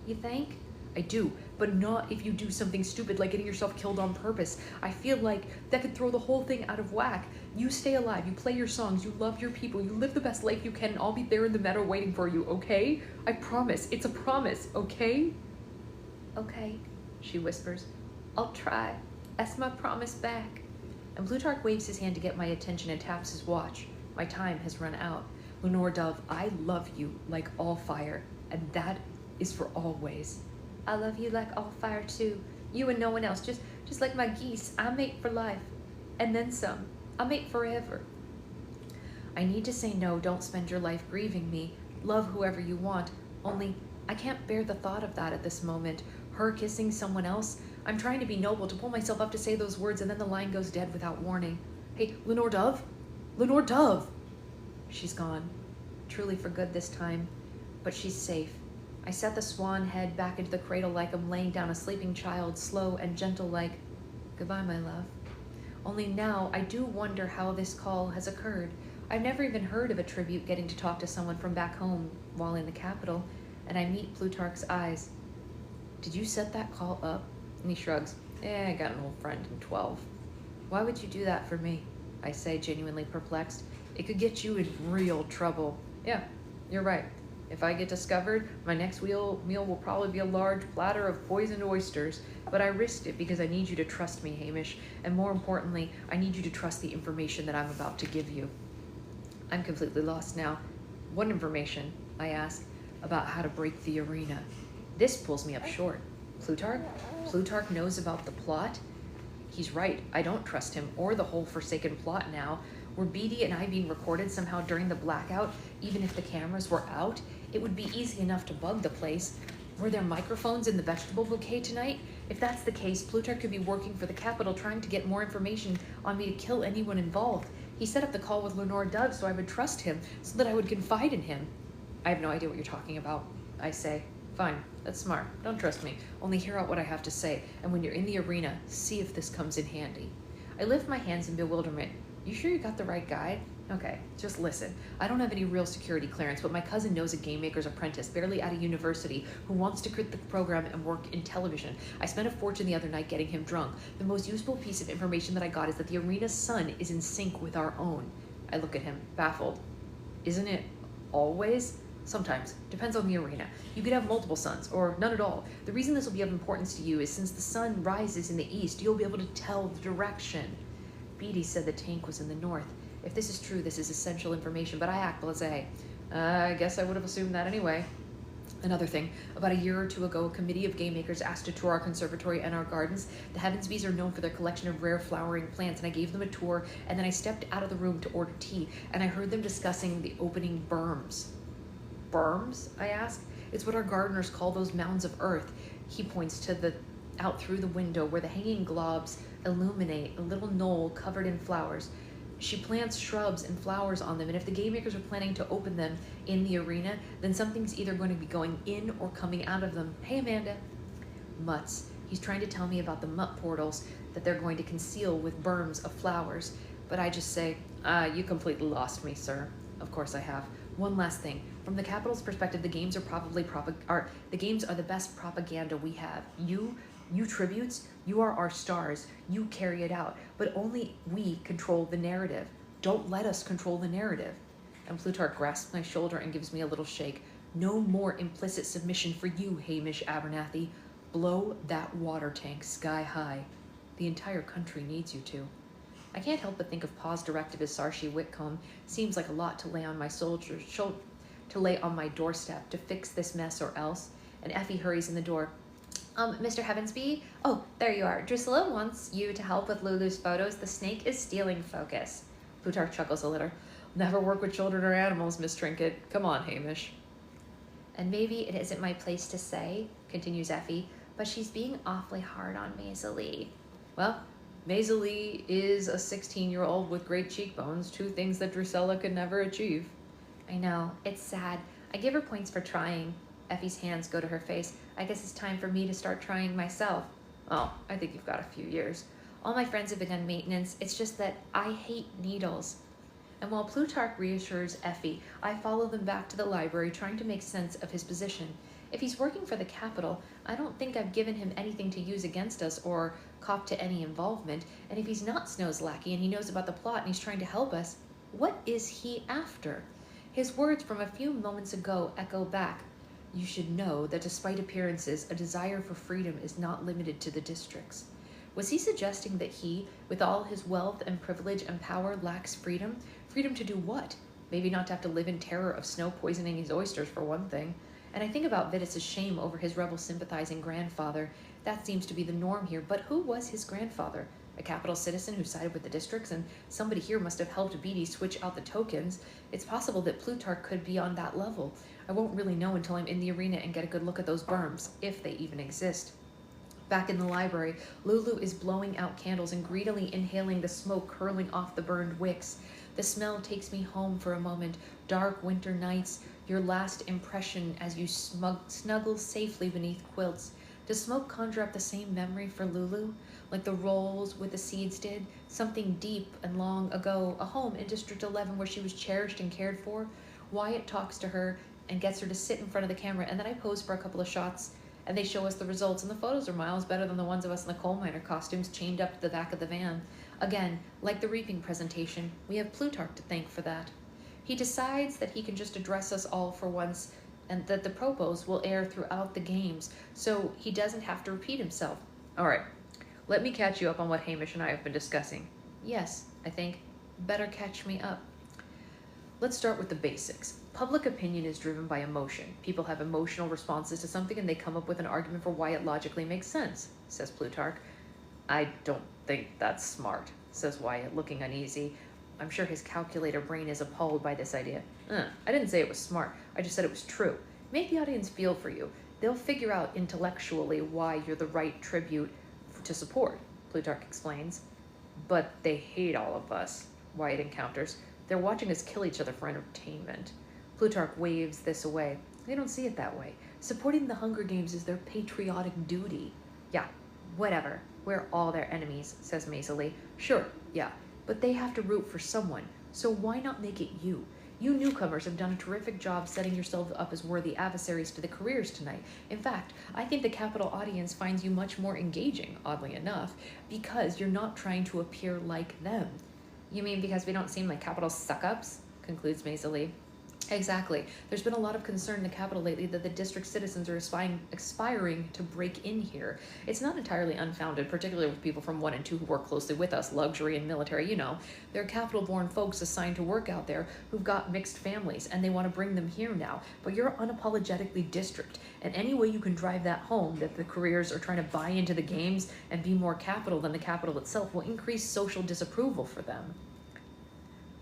You think? I do. but not if you do something stupid like getting yourself killed on purpose. I feel like that could throw the whole thing out of whack. You stay alive, you play your songs, you love your people, you live the best life you can, and I'll be there in the meadow waiting for you, okay? I promise. It's a promise, okay? Okay, she whispers. I'll try. That's my promise back. And Plutarch waves his hand to get my attention and taps his watch. My time has run out. Lenore Dove, I love you like all fire, and that is for always. I love you like all fire too. You and no one else, just like my geese. I mate for life, and then some. I mate forever. I need to say no, don't spend your life grieving me. Love whoever you want, only I can't bear the thought of that at this moment. Her kissing someone else. I'm trying to be noble, to pull myself up to say those words, and then the line goes dead without warning. Hey, Lenore Dove? Lenore Dove! She's gone. Truly for good this time. But she's safe. I set the swan head back into the cradle like I'm laying down a sleeping child, slow and gentle like, goodbye, my love. Only now I do wonder how this call has occurred. I've never even heard of a tribute getting to talk to someone from back home while in the capital, and I meet Plutarch's eyes. Did you set that call up? And he shrugs. I got an old friend in 12. Why would you do that for me? I say, genuinely perplexed. It could get you in real trouble. Yeah, you're right. If I get discovered, my next meal will probably be a large platter of poisoned oysters, but I risked it because I need you to trust me, Hamish, and more importantly, I need you to trust the information that I'm about to give you. I'm completely lost now. What information? I ask, about how to break the arena. This pulls me up short. Plutarch? Plutarch knows about the plot? He's right, I don't trust him or the whole Forsaken plot now. Were Beatty and I being recorded somehow during the blackout, even if the cameras were out? It would be easy enough to bug the place. Were there microphones in the vegetable bouquet tonight? If that's the case, Plutarch could be working for the Capitol trying to get more information on me to kill anyone involved. He set up the call with Lenore Dove so I would trust him, so that I would confide in him. I have no idea what you're talking about, I say. Fine, that's smart. Don't trust me. Only hear out what I have to say, and when you're in the arena, see if this comes in handy. I lift my hands in bewilderment. You sure you got the right guy? Okay, just listen. I don't have any real security clearance, but my cousin knows a game maker's apprentice, barely out of university, who wants to quit the program and work in television. I spent a fortune the other night getting him drunk. The most useful piece of information that I got is that the arena's sun is in sync with our own. I look at him, baffled. Isn't it always? Sometimes. Depends on the arena. You could have multiple suns, or none at all. The reason this will be of importance to you is since the sun rises in the east, you'll be able to tell the direction. Beatty said the tank was in the north. If this is true, this is essential information, but I act blasé. I guess I would have assumed that anyway. Another thing, about a year or two ago, a committee of game makers asked to tour our conservatory and our gardens. The Heavensbys are known for their collection of rare flowering plants, and I gave them a tour, and then I stepped out of the room to order tea, and I heard them discussing the opening berms. Berms? I asked. It's what our gardeners call those mounds of earth. He points to out through the window where the hanging globs illuminate a little knoll covered in flowers. She plants shrubs and flowers on them, and if the game makers are planning to open them in the arena, then something's either going to be going in or coming out of them. Hey, Amanda. Mutts. He's trying to tell me about the mutt portals that they're going to conceal with berms of flowers, but I just say, you completely lost me, sir. Of course I have. One last thing. From the Capitol's perspective, the games are probably the games are the best propaganda we have. You tributes, you are our stars. You carry it out, but only we control the narrative. Don't let us control the narrative. And Plutarch grasps my shoulder and gives me a little shake. No more implicit submission for you, Hamish Abernathy. Blow that water tank sky high. The entire country needs you to. I can't help but think of Pa's directive as Saoirse Whitcomb. Seems like a lot to lay on my my doorstep to fix this mess or else. And Effie hurries in the door. Mr. Heavensby? Oh, there you are. Drusilla wants you to help with Lulu's photos. The snake is stealing focus. Plutarch chuckles a little. Never work with children or animals, Miss Trinket. Come on, Hamish. And maybe it isn't my place to say, continues Effie, but she's being awfully hard on Maisie. Well, Maisie is a 16-year-old with great cheekbones, two things that Drusilla could never achieve. I know. It's sad. I give her points for trying. Effie's hands go to her face. I guess it's time for me to start trying myself. Oh, I think you've got a few years. All my friends have begun maintenance. It's just that I hate needles. And while Plutarch reassures Effie, I follow them back to the library, trying to make sense of his position. If he's working for the Capitol, I don't think I've given him anything to use against us or cop to any involvement. And if he's not Snow's lackey and he knows about the plot and he's trying to help us, what is he after? His words from a few moments ago echo back. You should know that despite appearances, a desire for freedom is not limited to the districts. Was he suggesting that he, with all his wealth and privilege and power, lacks freedom? Freedom to do what? Maybe not to have to live in terror of Snow poisoning his oysters, for one thing. And I think about Vitus's shame over his rebel-sympathizing grandfather. That seems to be the norm here, but who was his grandfather? A Capitol citizen who sided with the districts, and somebody here must have helped Beatty switch out the tokens. It's possible that Plutarch could be on that level. I won't really know until I'm in the arena and get a good look at those berms, if they even exist. Back in the library, Lulu is blowing out candles and greedily inhaling the smoke curling off the burned wicks. The smell takes me home for a moment. Dark winter nights, your last impression as you snuggle safely beneath quilts. Does smoke conjure up the same memory for Lulu? Like the rolls with the seeds did? Something deep and long ago, a home in District 11 where she was cherished and cared for? Wyatt talks to her and gets her to sit in front of the camera, and then I pose for a couple of shots, and they show us the results, and the photos are miles better than the ones of us in the coal miner costumes chained up to the back of the van. Again, like the reaping presentation, we have Plutarch to thank for that. He decides that he can just address us all for once, and that the propos will air throughout the games, so he doesn't have to repeat himself. All right, let me catch you up on what Hamish and I have been discussing. Yes, I think. Better catch me up. Let's start with the basics. Public opinion is driven by emotion. People have emotional responses to something and they come up with an argument for why it logically makes sense, says Plutarch. I don't think that's smart, says Wyatt, looking uneasy. I'm sure his calculator brain is appalled by this idea. I didn't say it was smart. I just said it was true. Make the audience feel for you. They'll figure out intellectually why you're the right tribute to support, Plutarch explains. But they hate all of us, Wyatt encounters. They're watching us kill each other for entertainment. Plutarch waves this away. They don't see it that way. Supporting the Hunger Games is their patriotic duty. Yeah, whatever. We're all their enemies, says Maisie. Sure, yeah, but they have to root for someone. So why not make it you? You newcomers have done a terrific job setting yourselves up as worthy adversaries to the careers tonight. In fact, I think the Capitol audience finds you much more engaging, oddly enough, because you're not trying to appear like them. You mean because we don't seem like Capitol suck-ups? Concludes Maisie. Exactly. There's been a lot of concern in the Capitol lately that the district citizens are aspiring to break in here. It's not entirely unfounded, particularly with people from 1 and 2 who work closely with us, luxury and military, you know. They're Capitol-born folks assigned to work out there who've got mixed families, and they want to bring them here now. But you're unapologetically district, and any way you can drive that home, that the careers are trying to buy into the games and be more Capitol than the Capitol itself, will increase social disapproval for them.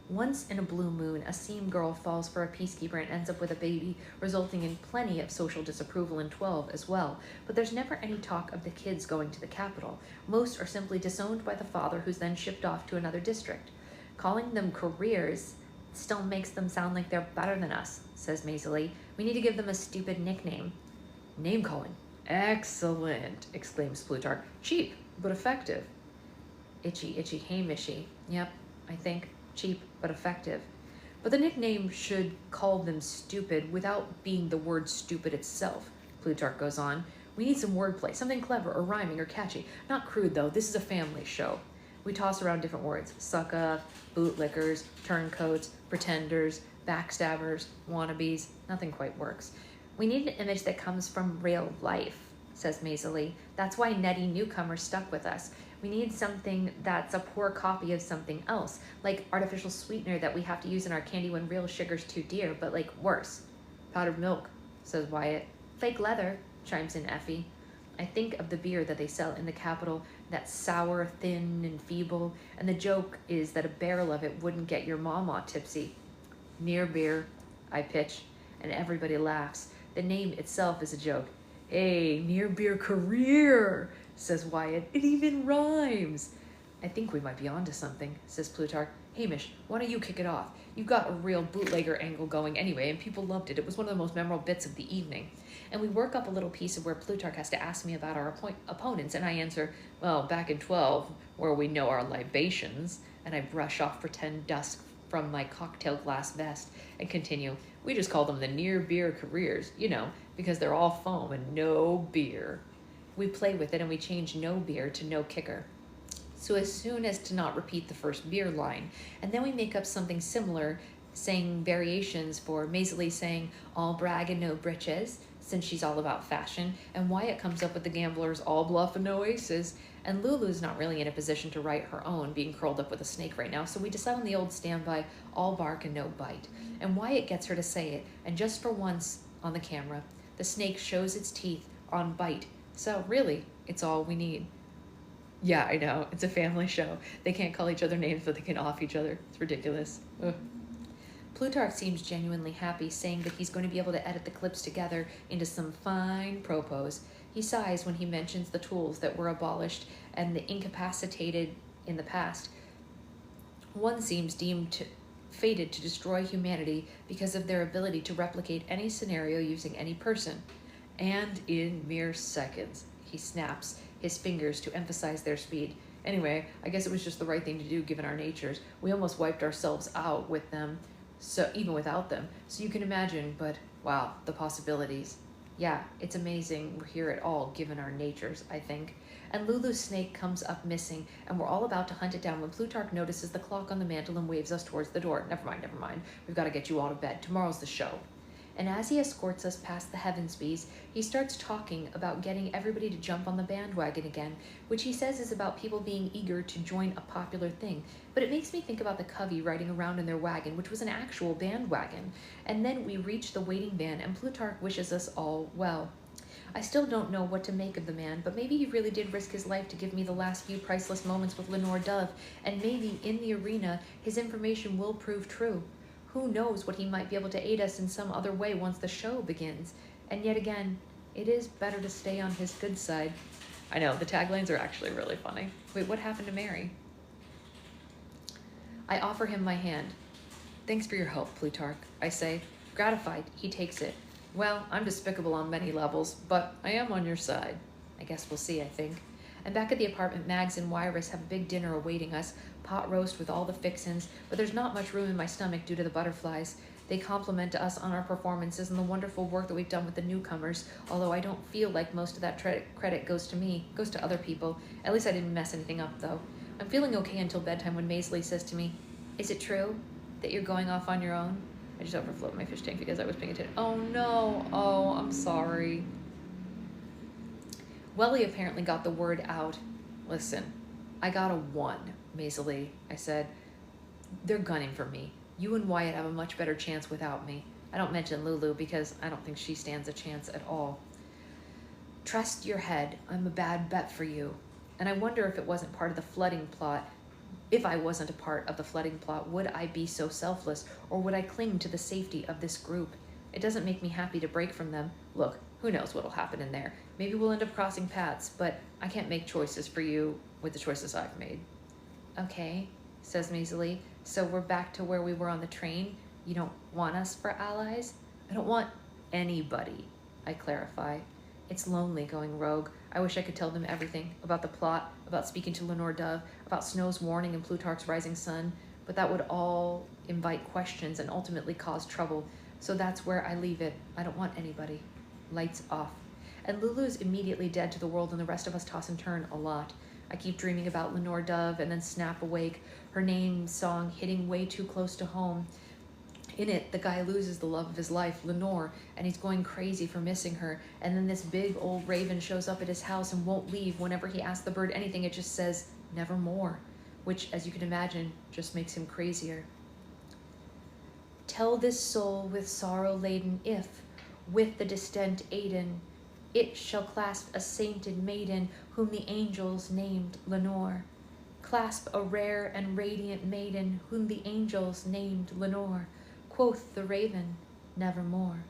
Once in a blue moon, a seam girl falls for a peacekeeper and ends up with a baby, resulting in plenty of social disapproval in 12 as well. But there's never any talk of the kids going to the Capitol. Most are simply disowned by the father, who's then shipped off to another district. Calling them careers still makes them sound like they're better than us, says Maisie. We need to give them a stupid nickname. Name calling. Excellent, exclaims Plutarch. Cheap, but effective. Itchy, itchy, Hamishy. Yep, I think. Cheap, but effective. But the nickname should call them stupid without being the word stupid itself, Plutarch goes on. We need some wordplay, something clever or rhyming or catchy. Not crude, though. This is a family show. We toss around different words. Suck-up, bootlickers, turncoats, pretenders, backstabbers, wannabes. Nothing quite works. We need an image that comes from real life, says Maisie. That's why Nettie Newcomer stuck with us. We need something that's a poor copy of something else, like artificial sweetener that we have to use in our candy when real sugar's too dear, but like worse. Powdered milk, says Wyatt. Fake leather, chimes in Effie. I think of the beer that they sell in the Capitol, that's sour, thin, and feeble, and the joke is that a barrel of it wouldn't get your mama tipsy. Near beer, I pitch, and everybody laughs. The name itself is a joke. Hey, near beer career, says Wyatt. It even rhymes. I think we might be onto something, says Plutarch. Hamish, why don't you kick it off? You've got a real bootlegger angle going anyway, and people loved it. It was one of the most memorable bits of the evening. And we work up a little piece of where Plutarch has to ask me about our opponents, and I answer, well, back in 12, where we know our libations, and I brush off pretend dust from my cocktail glass vest and continue. We just call them the near beer careers, you know, because they're all foam and no beer. We play with it and we change no beer to no kicker, so as soon as to not repeat the first beer line. And then we make up something similar, saying variations for Maisie saying all brag and no britches, since she's all about fashion, and Wyatt comes up with the Gamblers all bluff and no aces, and Lulu's not really in a position to write her own, being curled up with a snake right now, so we decide on the old standby, all bark and no bite. And Wyatt gets her to say it, and just for once on the camera, the snake shows its teeth on bite. So really, it's all we need. Yeah, I know, it's a family show. They can't call each other names, but they can off each other. It's ridiculous. Ugh. Plutarch seems genuinely happy, saying that he's going to be able to edit the clips together into some fine propos. He sighs when he mentions the tools that were abolished and the incapacitated in the past. One seems fated to destroy humanity because of their ability to replicate any scenario using any person. And in mere seconds, he snaps his fingers to emphasize their speed. Anyway, I guess it was just the right thing to do given our natures. We almost wiped ourselves out with them, so even without them. So you can imagine, but wow, the possibilities. Yeah, it's amazing we're here at all given our natures, I think. And Lulu's snake comes up missing, and we're all about to hunt it down when Plutarch notices the clock on the mantle and waves us towards the door. Never mind. We've got to get you all to bed. Tomorrow's the show. And as he escorts us past the Heavensbees, he starts talking about getting everybody to jump on the bandwagon again, which he says is about people being eager to join a popular thing. But it makes me think about the Covey riding around in their wagon, which was an actual bandwagon. And then we reach the waiting van, and Plutarch wishes us all well. I still don't know what to make of the man, but maybe he really did risk his life to give me the last few priceless moments with Lenore Dove, and maybe in the arena, his information will prove true. Who knows what he might be able to aid us in some other way once the show begins. And yet again, it is better to stay on his good side. I know, the taglines are actually really funny. Wait, what happened to Mary? I offer him my hand. Thanks for your help, Plutarch, I say. Gratified, he takes it. Well, I'm despicable on many levels, but I am on your side. I guess we'll see, I think. And back at the apartment, Mags and Wyrus have a big dinner awaiting us, pot roast with all the fixins, but there's not much room in my stomach due to the butterflies. They compliment us on our performances and the wonderful work that we've done with the newcomers, although I don't feel like most of that credit goes to me, goes to other people. At least I didn't mess anything up, though. I'm feeling okay until bedtime when Maisie says to me, "Is it true that you're going off on your own?" I just overflowed my fish tank because I was paying attention. Oh no, oh, I'm sorry. Welly apparently got the word out. Listen, I got a 1, Maisie, I said. They're gunning for me. You and Wyatt have a much better chance without me. I don't mention Lulu because I don't think she stands a chance at all. Trust your head. I'm a bad bet for you. And I wonder if it wasn't part of the flooding plot. If I wasn't a part of the flooding plot, would I be so selfless, or would I cling to the safety of this group? It doesn't make me happy to break from them. Look, who knows what'll happen in there. Maybe we'll end up crossing paths, but I can't make choices for you with the choices I've made. Okay, says Maisie. So we're back to where we were on the train. You don't want us for allies? I don't want anybody, I clarify. It's lonely going rogue. I wish I could tell them everything about the plot, about speaking to Lenore Dove, about Snow's warning and Plutarch's rising sun, but that would all invite questions and ultimately cause trouble. So that's where I leave it. I don't want anybody. Lights off. And Lulu's immediately dead to the world, and the rest of us toss and turn a lot. I keep dreaming about Lenore Dove and then snap awake, her name song hitting way too close to home. In it, the guy loses the love of his life, Lenore, and he's going crazy for missing her. And then this big old raven shows up at his house and won't leave. Whenever he asks the bird anything, it just says, "Nevermore," which, as you can imagine, just makes him crazier. Tell this soul with sorrow laden if, with the distant Aiden, it shall clasp a sainted maiden whom the angels named Lenore. Clasp a rare and radiant maiden whom the angels named Lenore. Quoth the raven, "Nevermore."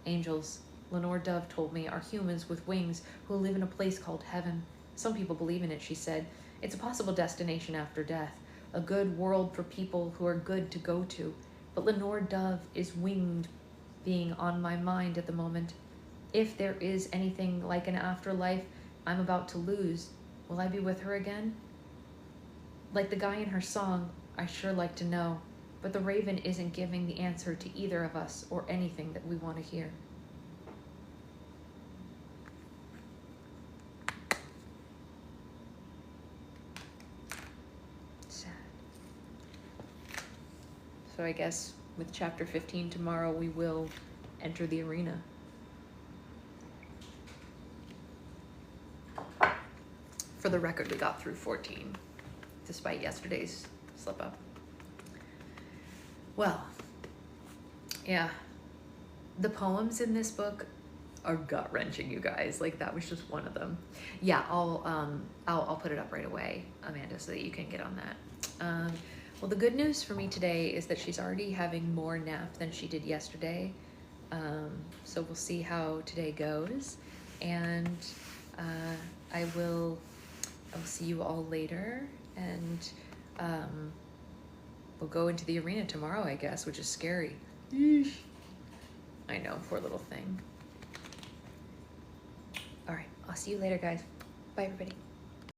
Angels, Lenore Dove told me, are humans with wings who live in a place called heaven. Some people believe in it, she said. It's a possible destination after death, a good world for people who are good to go to. But Lenore Dove is winged being on my mind at the moment. If there is anything like an afterlife I'm about to lose, will I be with her again? Like the guy in her song, I sure like to know. but the raven isn't giving the answer to either of us or anything that we want to hear. Sad. So I guess with chapter 15 tomorrow, we will enter the arena. For the record, we got through 14, despite yesterday's slip up. Well, yeah, the poems in this book are gut-wrenching, you guys. Like, that was just one of them. Yeah, I'll put it up right away, Amanda, so that you can get on that. Well, the good news for me today is that she's already having more nap than she did yesterday. So we'll see how today goes, and I'll see you all later, and we'll go into the arena tomorrow, I guess, which is scary. Yeesh. I know, poor little thing. All right, I'll see you later, guys. Bye, everybody.